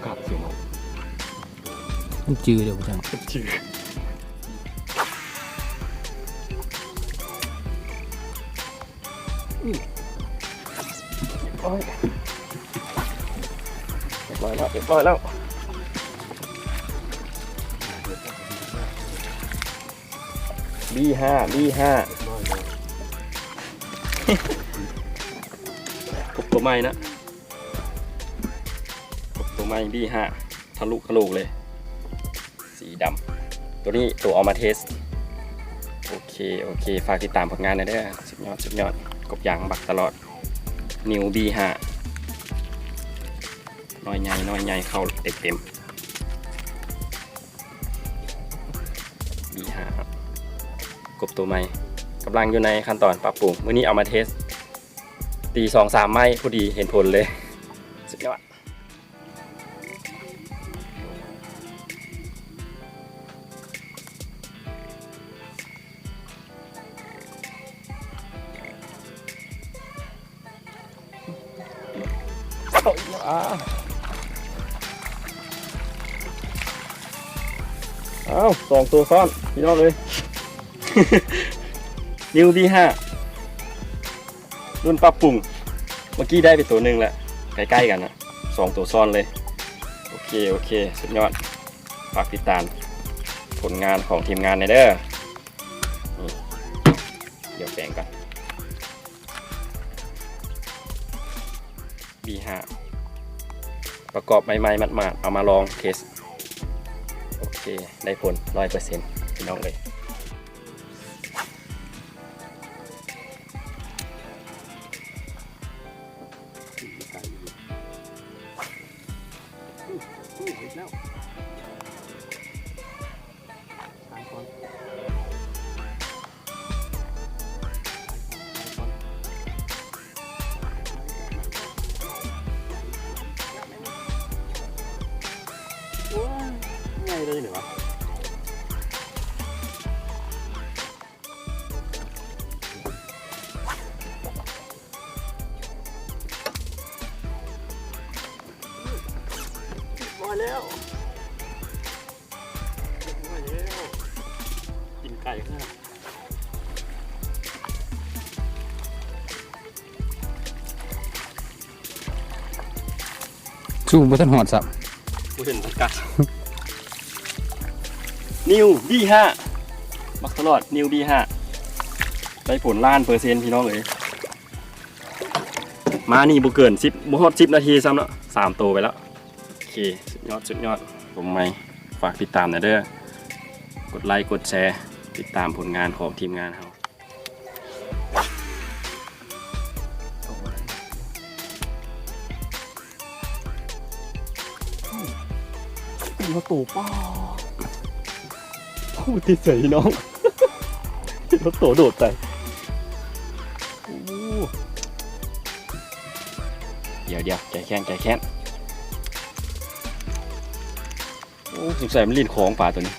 กัดเสียเนาะ มันจืดเดี๋ยวจัง จืดโอ้ยเรียบร้อยแล้วเรียบร้อยแล้วB5 กบตัวใหม่นะกบตัวใหม่ B5 ทะลุกระโหลกเลยสีดำตัวนี้ตัวเอามาเทสโอเคฝากติดตามผลงานหน่อยเด้อสุดยอดกบยางบักตลอดนิว B5 น้อยใหญ่เข้าเต็ม B5 กบตัวใหม่กำลังอยู่ในขั้นตอนปรับปรุงมื้อนี้เอามาเทสตี 2-3 ไม้พอดีเห็นผลเลยสุดยอดอ้าว2 ตัวซ้อนพี่น้องเลย นิว B5 รุ่นปรับปรุงเมื่อกี้ได้ไปตัวหนึ่งแหละใกล้ๆกันนะ2 ตัวซ้อนเลยโอเคสุดยอดฝากติดตามผลงานของทีมงานในเด้อนี่เดี๋ยวแปลงกัน B5 ประกอบใหม่ๆมัดๆเอามาลองเทสโอเคได้ผล 100% พี่น้องเลยง่ายเลยเหรอวะมาแล้วกินไก่ข้างสู้บ่ทันหอดสับ กูเห็นตะกัดนิว B5 มักตลอดนิว B5 ได้ผล1,000,000%พี่น้องเอ๋ยมานี่บ่เกิน10บ่ฮอด10 นาทีซ้ำแล้ว3 ตัวไปแล้วโอเคสุดยอดผมไม่ฝากติดตามหน่อยเด้อกดไลค์กดแชร์ติดตามผลงานของทีมงานเฮามาตู่ป้าพูดที่ใส่น้องรถโตโดดใส่เดี๋ยวใจแค้นโอ้สงสัยมันลิ้นของป่าตัวนี้